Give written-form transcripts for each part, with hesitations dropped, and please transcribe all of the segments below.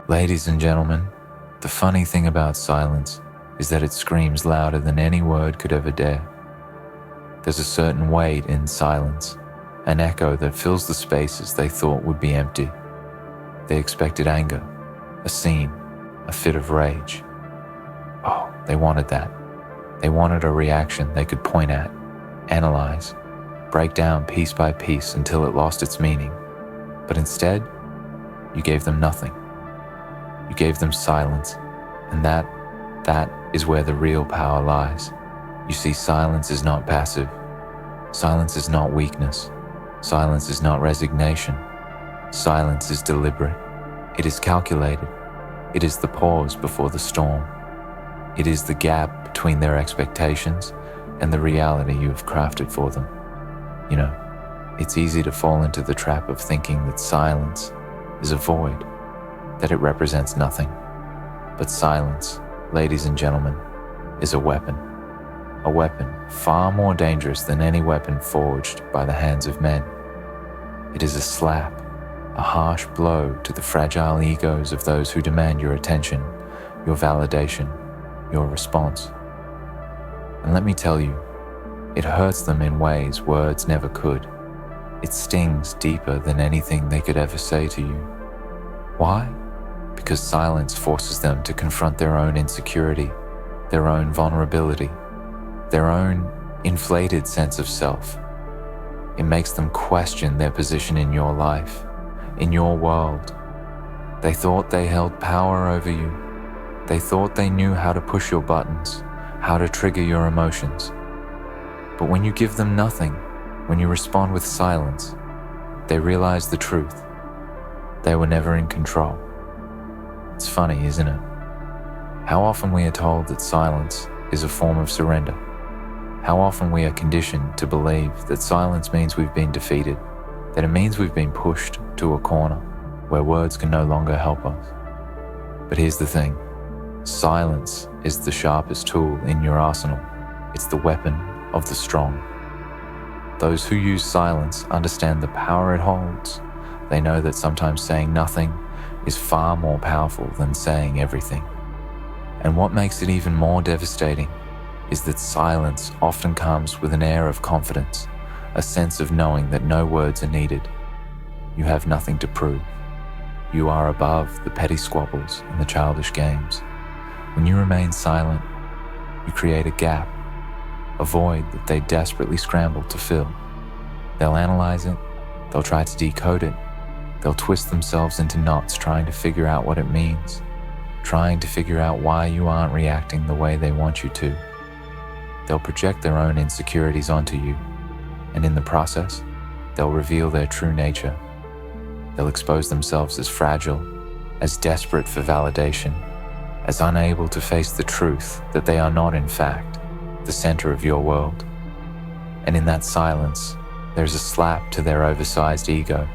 Ladies and gentlemen, the funny thing about silence is that it screams louder than any word could ever dare. There's a certain weight in silence, an echo that fills the spaces they thought would be empty. They expected anger, a scene, a fit of rage. Oh, they wanted that. They wanted a reaction they could point at, analyze, break down piece by piece until it lost its meaning. But instead, you gave them nothing. You gave them silence, and that is where the real power lies. You see, silence is not passive. Silence is not weakness. Silence is not resignation. Silence is deliberate. It is calculated. It is the pause before the storm. It is the gap between their expectations and the reality you have crafted for them. You know, it's easy to fall into the trap of thinking that silence is a void, that it represents nothing. But silence, ladies and gentlemen, is a weapon far more dangerous than any weapon forged by the hands of men. It is a slap, a harsh blow to the fragile egos of those who demand your attention, your validation, your response. And let me tell you, it hurts them in ways words never could. It stings deeper than anything they could ever say to you. Why? Because silence forces them to confront their own insecurity, their own vulnerability, their own inflated sense of self. It makes them question their position in your life, in your world. They thought they held power over you. They thought they knew how to push your buttons, how to trigger your emotions. But when you give them nothing, when you respond with silence, they realize the truth. They were never in control. It's funny, isn't it? How often we are told that silence is a form of surrender. How often we are conditioned to believe that silence means we've been defeated, that it means we've been pushed to a corner where words can no longer help us. But here's the thing. Silence is the sharpest tool in your arsenal. It's the weapon of the strong. Those who use silence understand the power it holds. They know that sometimes saying nothing is far more powerful than saying everything. And what makes it even more devastating is that silence often comes with an air of confidence, a sense of knowing that no words are needed. You have nothing to prove. You are above the petty squabbles and the childish games. When you remain silent, you create a gap, a void that they desperately scramble to fill. They'll analyze it, they'll try to decode it, they'll twist themselves into knots trying to figure out what it means, trying to figure out why you aren't reacting the way they want you to. They'll project their own insecurities onto you, and in the process, they'll reveal their true nature. They'll expose themselves as fragile, as desperate for validation, as unable to face the truth that they are not, in fact, the center of your world. And in that silence, there's a slap to their oversized ego,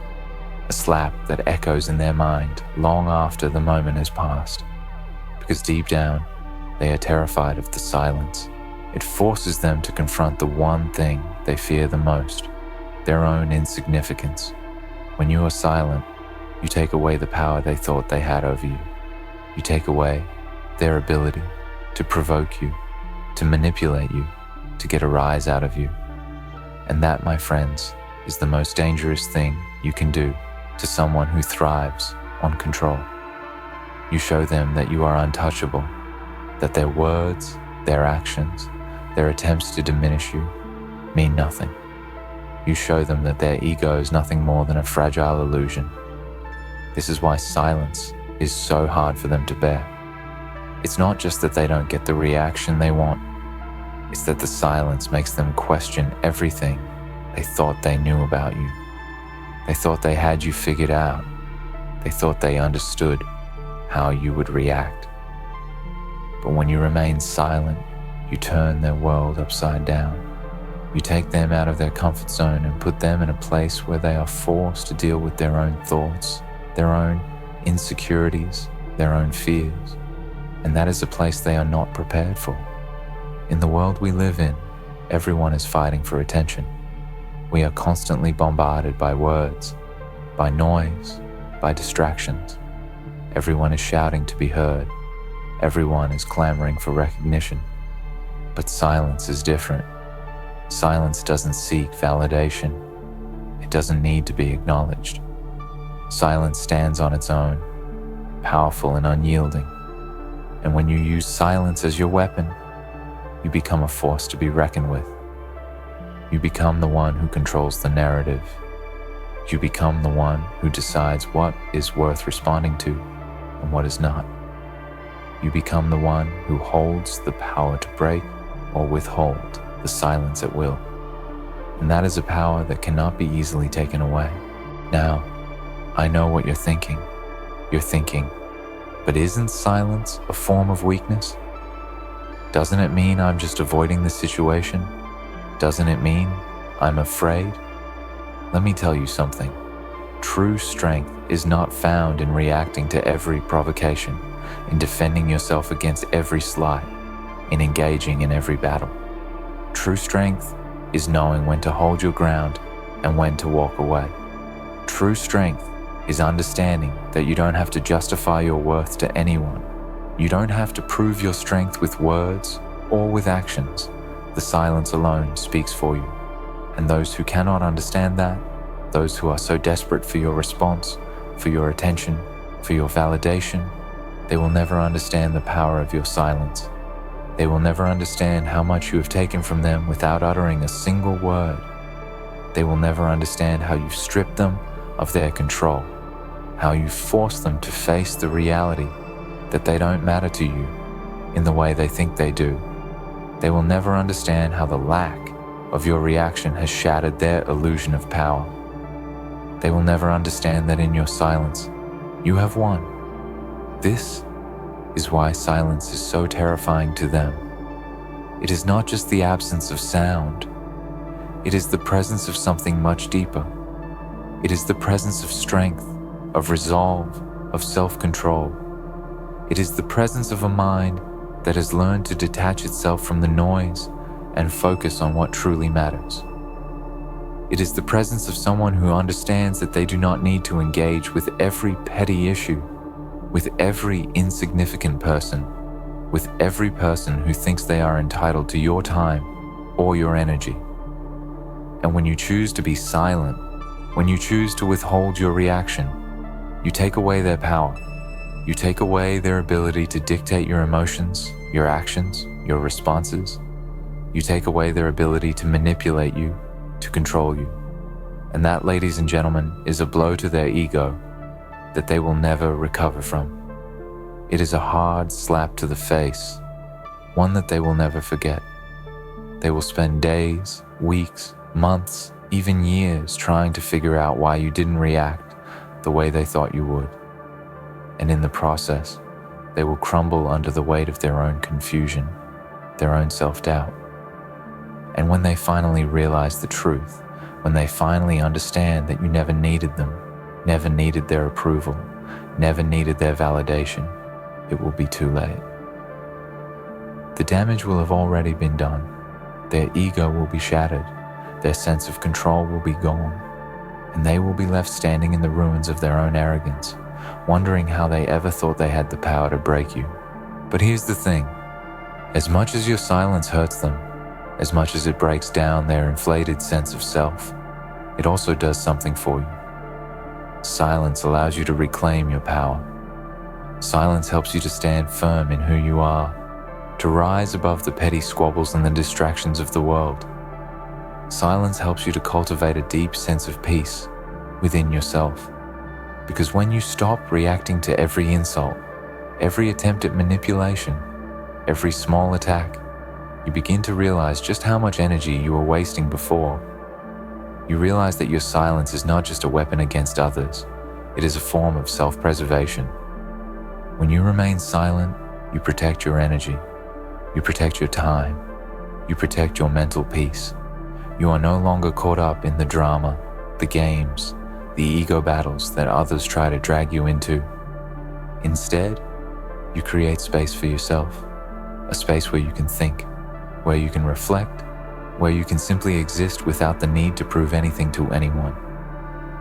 a slap that echoes in their mind long after the moment has passed. Because deep down, they are terrified of the silence. It forces them to confront the one thing they fear the most, their own insignificance. When you are silent, you take away the power they thought they had over you. You take away their ability to provoke you, to manipulate you, to get a rise out of you. And that, my friends, is the most dangerous thing you can do to someone who thrives on control. You show them that you are untouchable, that their words, their actions, their attempts to diminish you mean nothing. You show them that their ego is nothing more than a fragile illusion. This is why silence is so hard for them to bear. It's not just that they don't get the reaction they want, it's that the silence makes them question everything they thought they knew about you. They thought they had you figured out. They thought they understood how you would react. But when you remain silent, you turn their world upside down. You take them out of their comfort zone and put them in a place where they are forced to deal with their own thoughts, their own insecurities, their own fears. And that is a place they are not prepared for. In the world we live in, everyone is fighting for attention. We are constantly bombarded by words, by noise, by distractions. Everyone is shouting to be heard. Everyone is clamoring for recognition. But silence is different. Silence doesn't seek validation. It doesn't need to be acknowledged. Silence stands on its own, powerful and unyielding. And when you use silence as your weapon, you become a force to be reckoned with. You become the one who controls the narrative. You become the one who decides what is worth responding to and what is not. You become the one who holds the power to break or withhold the silence at will. And that is a power that cannot be easily taken away. Now, I know what you're thinking. You're thinking, but isn't silence a form of weakness? Doesn't it mean I'm just avoiding the situation? Doesn't it mean I'm afraid? Let me tell you something. True strength is not found in reacting to every provocation, in defending yourself against every slight, in engaging in every battle. True strength is knowing when to hold your ground and when to walk away. True strength is understanding that you don't have to justify your worth to anyone. You don't have to prove your strength with words or with actions. The silence alone speaks for you. And those who cannot understand that, those who are so desperate for your response, for your attention, for your validation, they will never understand the power of your silence. They will never understand how much you have taken from them without uttering a single word. They will never understand how you've stripped them of their control, how you've forced them to face the reality that they don't matter to you in the way they think they do. They will never understand how the lack of your reaction has shattered their illusion of power. They will never understand that in your silence, you have won. This is why silence is so terrifying to them. It is not just the absence of sound. It is the presence of something much deeper. It is the presence of strength, of resolve, of self-control. It is the presence of a mind that has learned to detach itself from the noise and focus on what truly matters. It is the presence of someone who understands that they do not need to engage with every petty issue, with every insignificant person, with every person who thinks they are entitled to your time or your energy. And when you choose to be silent, when you choose to withhold your reaction, you take away their power. You take away their ability to dictate your emotions, your actions, your responses. You take away their ability to manipulate you, to control you. And that, ladies and gentlemen, is a blow to their ego that they will never recover from. It is a hard slap to the face, one that they will never forget. They will spend days, weeks, months, even years trying to figure out why you didn't react the way they thought you would. And in the process, they will crumble under the weight of their own confusion, their own self-doubt. And when they finally realize the truth, when they finally understand that you never needed them, never needed their approval, never needed their validation, it will be too late. The damage will have already been done. Their ego will be shattered, their sense of control will be gone, and they will be left standing in the ruins of their own arrogance, wondering how they ever thought they had the power to break you. But here's the thing, as much as your silence hurts them, as much as it breaks down their inflated sense of self, it also does something for you. Silence allows you to reclaim your power. Silence helps you to stand firm in who you are, to rise above the petty squabbles and the distractions of the world. Silence helps you to cultivate a deep sense of peace within yourself. Because when you stop reacting to every insult, every attempt at manipulation, every small attack, you begin to realize just how much energy you were wasting before. You realize that your silence is not just a weapon against others, it is a form of self-preservation. When you remain silent, you protect your energy, you protect your time, you protect your mental peace. You are no longer caught up in the drama, the games, the ego battles that others try to drag you into. Instead, you create space for yourself, a space where you can think, where you can reflect, where you can simply exist without the need to prove anything to anyone.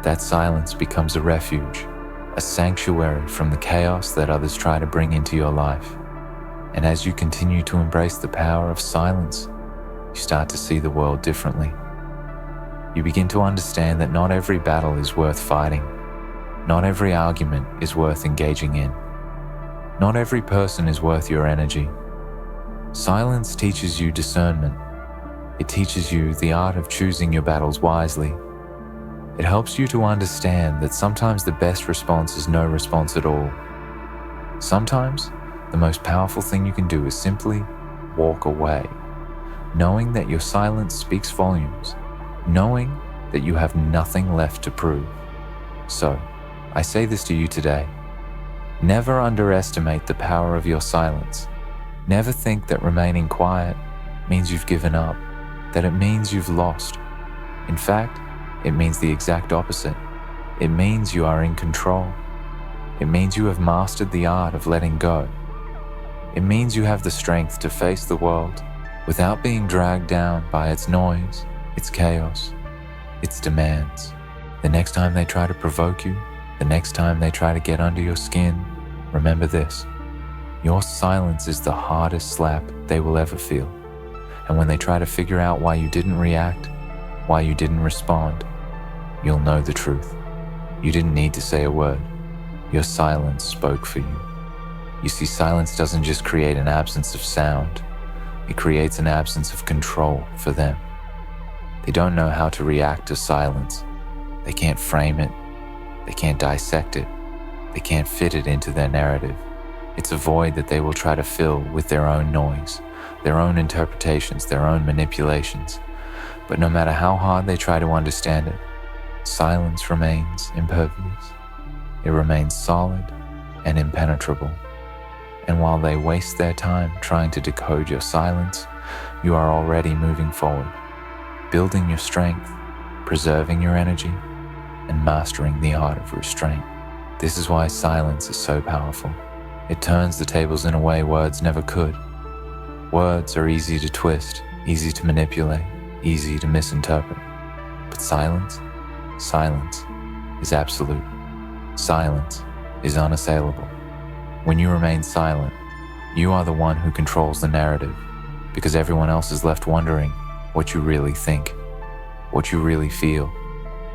That silence becomes a refuge, a sanctuary from the chaos that others try to bring into your life. And as you continue to embrace the power of silence, you start to see the world differently. You begin to understand that not every battle is worth fighting. Not every argument is worth engaging in. Not every person is worth your energy. Silence teaches you discernment. It teaches you the art of choosing your battles wisely. It helps you to understand that sometimes the best response is no response at all. Sometimes, the most powerful thing you can do is simply walk away, knowing that your silence speaks volumes, knowing that you have nothing left to prove. So, I say this to you today. Never underestimate the power of your silence. Never think that remaining quiet means you've given up, that it means you've lost. In fact, it means the exact opposite. It means you are in control. It means you have mastered the art of letting go. It means you have the strength to face the world without being dragged down by its noise, its chaos, its demands. The next time they try to provoke you, the next time they try to get under your skin, remember this: your silence is the hardest slap they will ever feel. And when they try to figure out why you didn't react, why you didn't respond, you'll know the truth. You didn't need to say a word. Your silence spoke for you. You see, silence doesn't just create an absence of sound. It creates an absence of control for them. They don't know how to react to silence. They can't frame it. They can't dissect it. They can't fit it into their narrative. It's a void that they will try to fill with their own noise, their own interpretations, their own manipulations. But no matter how hard they try to understand it, silence remains impervious. It remains solid and impenetrable. And while they waste their time trying to decode your silence, you are already moving forward, building your strength, preserving your energy, and mastering the art of restraint. This is why silence is so powerful. It turns the tables in a way words never could. Words are easy to twist, easy to manipulate, easy to misinterpret. But silence is absolute. Silence is unassailable. When you remain silent, you are the one who controls the narrative, because everyone else is left wondering what you really think, what you really feel,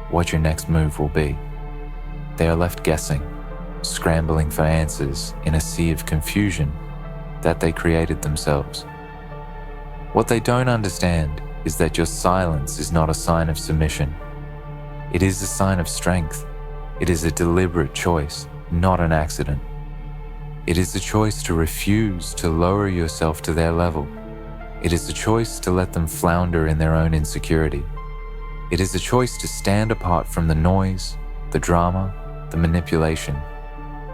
what your next move will be. They are left guessing, scrambling for answers in a sea of confusion that they created themselves. What they don't understand is that your silence is not a sign of submission. It is a sign of strength. It is a deliberate choice, not an accident. It is a choice to refuse to lower yourself to their level. It is a choice to let them flounder in their own insecurity. It is a choice to stand apart from the noise, the drama, the manipulation,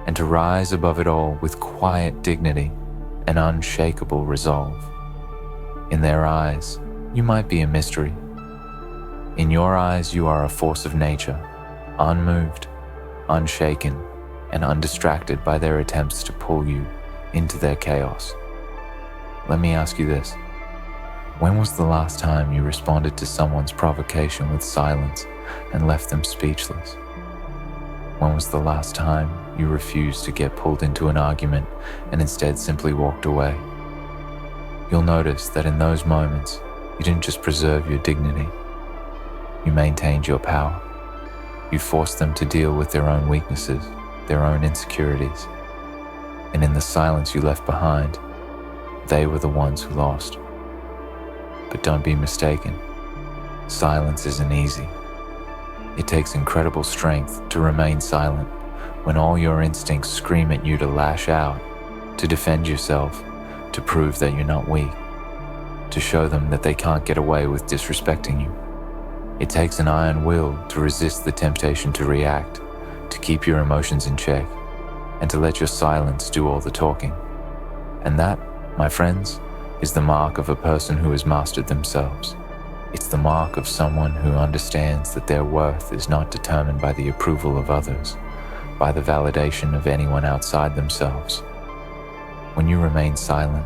and to rise above it all with quiet dignity and unshakable resolve. In their eyes, you might be a mystery. In your eyes, you are a force of nature, unmoved, unshaken, and undistracted by their attempts to pull you into their chaos. Let me ask you this. When was the last time you responded to someone's provocation with silence and left them speechless? When was the last time you refused to get pulled into an argument and instead simply walked away? You'll notice that in those moments, you didn't just preserve your dignity. You maintained your power. You forced them to deal with their own weaknesses, their own insecurities. And in the silence you left behind, they were the ones who lost. But don't be mistaken. Silence isn't easy. It takes incredible strength to remain silent when all your instincts scream at you to lash out, to defend yourself, to prove that you're not weak, to show them that they can't get away with disrespecting you. It takes an iron will to resist the temptation to react, to keep your emotions in check, and to let your silence do all the talking. And that, my friends, is the mark of a person who has mastered themselves. It's the mark of someone who understands that their worth is not determined by the approval of others, by the validation of anyone outside themselves. When you remain silent,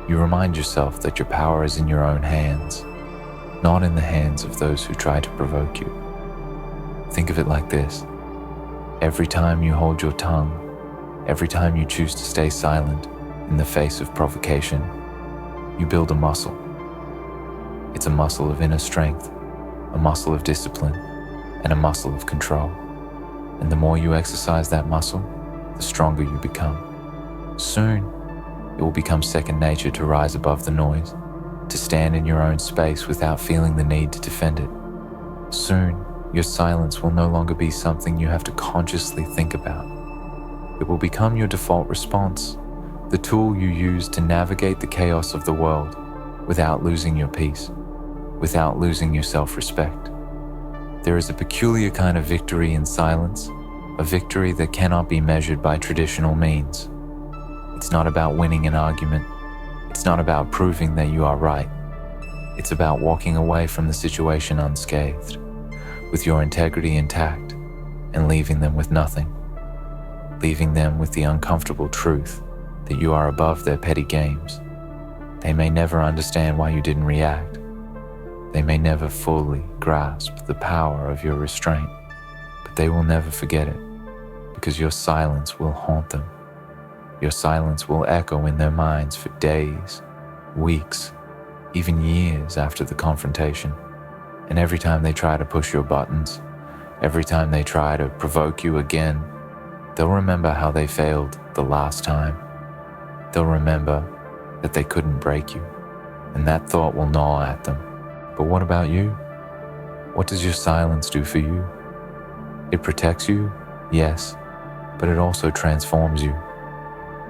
you remind yourself that your power is in your own hands, not in the hands of those who try to provoke you. Think of it like this. Every time you hold your tongue, every time you choose to stay silent in the face of provocation, you build a muscle. It's a muscle of inner strength, a muscle of discipline, and a muscle of control. And the more you exercise that muscle, the stronger you become. Soon, it will become second nature to rise above the noise, to stand in your own space without feeling the need to defend it. Soon, your silence will no longer be something you have to consciously think about. It will become your default response, the tool you use to navigate the chaos of the world without losing your peace, without losing your self-respect. There is a peculiar kind of victory in silence, a victory that cannot be measured by traditional means. It's not about winning an argument. It's not about proving that you are right. It's about walking away from the situation unscathed, with your integrity intact, and leaving them with nothing. Leaving them with the uncomfortable truth that you are above their petty games. They may never understand why you didn't react. They may never fully grasp the power of your restraint, but they will never forget it, because your silence will haunt them. Your silence will echo in their minds for days, weeks, even years after the confrontation. And every time they try to push your buttons, every time they try to provoke you again, they'll remember how they failed the last time. They'll remember that they couldn't break you, and that thought will gnaw at them. But what about you? What does your silence do for you? It protects you, yes, but it also transforms you.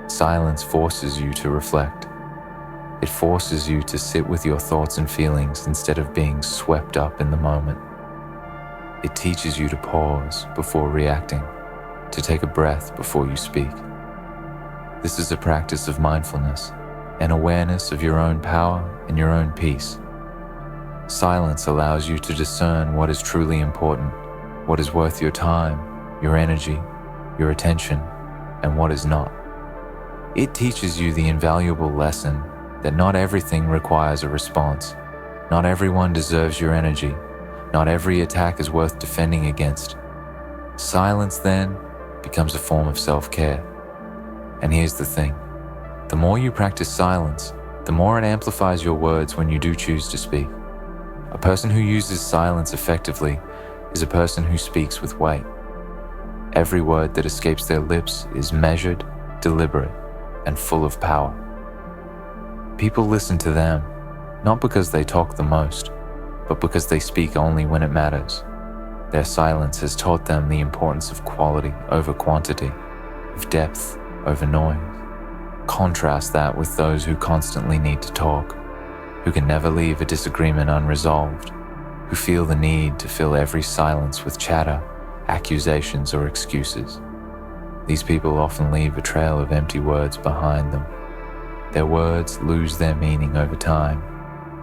Silence forces you to reflect. It forces you to sit with your thoughts and feelings instead of being swept up in the moment. It teaches you to pause before reacting, to take a breath before you speak. This is a practice of mindfulness, an awareness of your own power and your own peace. Silence allows you to discern what is truly important, what is worth your time, your energy, your attention, and what is not. It teaches you the invaluable lesson that not everything requires a response. Not everyone deserves your energy. Not every attack is worth defending against. Silence, then, becomes a form of self-care. And here's the thing. The more you practice silence, the more it amplifies your words when you do choose to speak. A person who uses silence effectively is a person who speaks with weight. Every word that escapes their lips is measured, deliberate, and full of power. People listen to them, not because they talk the most, but because they speak only when it matters. Their silence has taught them the importance of quality over quantity, of depth over noise. Contrast that with those who constantly need to talk, who can never leave a disagreement unresolved, who feel the need to fill every silence with chatter, accusations, or excuses. These people often leave a trail of empty words behind them. Their words lose their meaning over time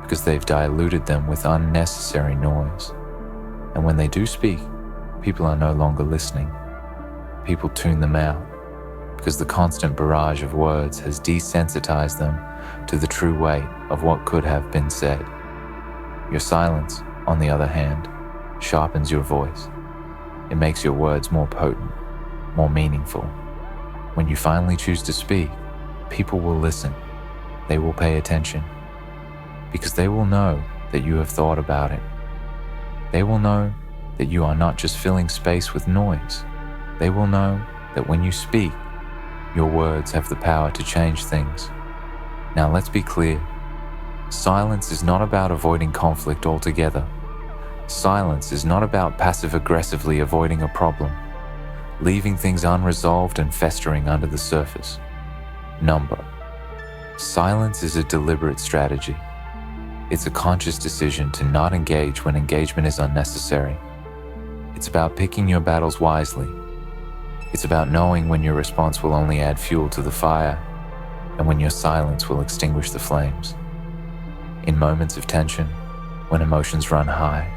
because they've diluted them with unnecessary noise. And when they do speak, people are no longer listening. People tune them out because the constant barrage of words has desensitized them to the true weight of what could have been said. Your silence, on the other hand, sharpens your voice. It makes your words more potent, more meaningful. When you finally choose to speak, people will listen. They will pay attention because they will know that you have thought about it. They will know that you are not just filling space with noise. They will know that when you speak, your words have the power to change things. Now let's be clear. Silence is not about avoiding conflict altogether. Silence is not about passive-aggressively avoiding a problem, leaving things unresolved and festering under the surface. Number. Silence is a deliberate strategy. It's a conscious decision to not engage when engagement is unnecessary. It's about picking your battles wisely. It's about knowing when your response will only add fuel to the fire and when your silence will extinguish the flames. In moments of tension, when emotions run high,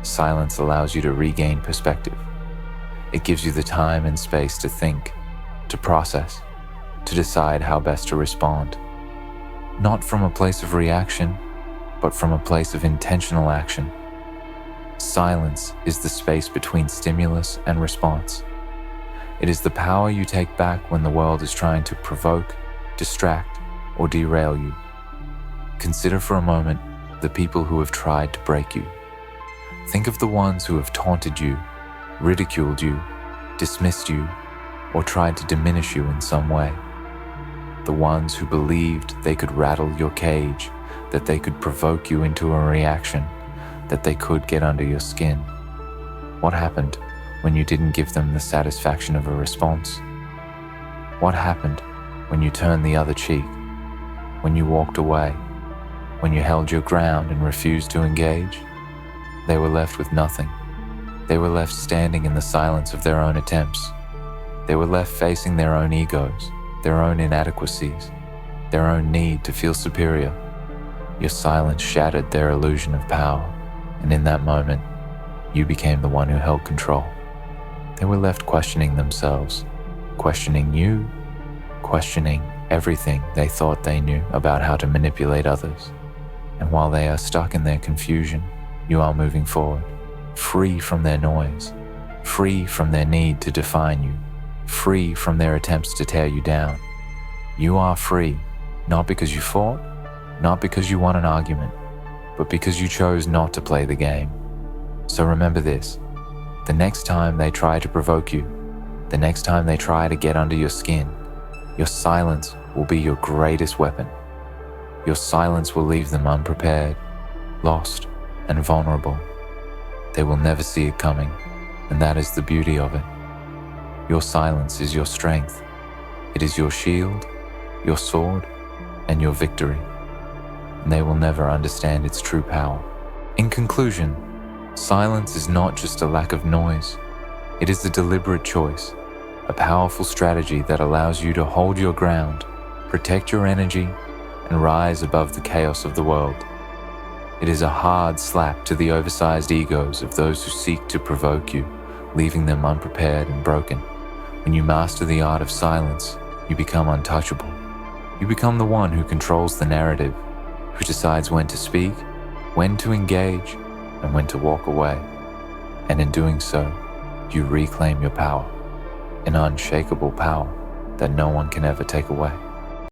silence allows you to regain perspective. It gives you the time and space to think, to process, to decide how best to respond. Not from a place of reaction, but from a place of intentional action. Silence is the space between stimulus and response. It is the power you take back when the world is trying to provoke, distract, or derail you. Consider for a moment the people who have tried to break you. Think of the ones who have taunted you, ridiculed you, dismissed you, or tried to diminish you in some way. The ones who believed they could rattle your cage, that they could provoke you into a reaction, that they could get under your skin. What happened when you didn't give them the satisfaction of a response? What happened when you turned the other cheek, when you walked away, when you held your ground and refused to engage? They were left with nothing. They were left standing in the silence of their own attempts. They were left facing their own egos, their own inadequacies, their own need to feel superior. Your silence shattered their illusion of power, and in that moment, you became the one who held control. They were left questioning themselves, questioning you, questioning everything they thought they knew about how to manipulate others. And while they are stuck in their confusion, you are moving forward, free from their noise, free from their need to define you, free from their attempts to tear you down. You are free, not because you fought, not because you won an argument, but because you chose not to play the game. So remember this: the next time they try to provoke you, the next time they try to get under your skin, your silence will be your greatest weapon. Your silence will leave them unprepared, lost, and vulnerable. They will never see it coming, and that is the beauty of it. Your silence is your strength. It is your shield, your sword, and your victory. And they will never understand its true power. In conclusion, silence is not just a lack of noise. It is a deliberate choice, a powerful strategy that allows you to hold your ground, protect your energy, and rise above the chaos of the world. It is a hard slap to the oversized egos of those who seek to provoke you, leaving them unprepared and broken. When you master the art of silence, you become untouchable. You become the one who controls the narrative, who decides when to speak, when to engage, and when to walk away. And in doing so, you reclaim your power, an unshakable power that no one can ever take away.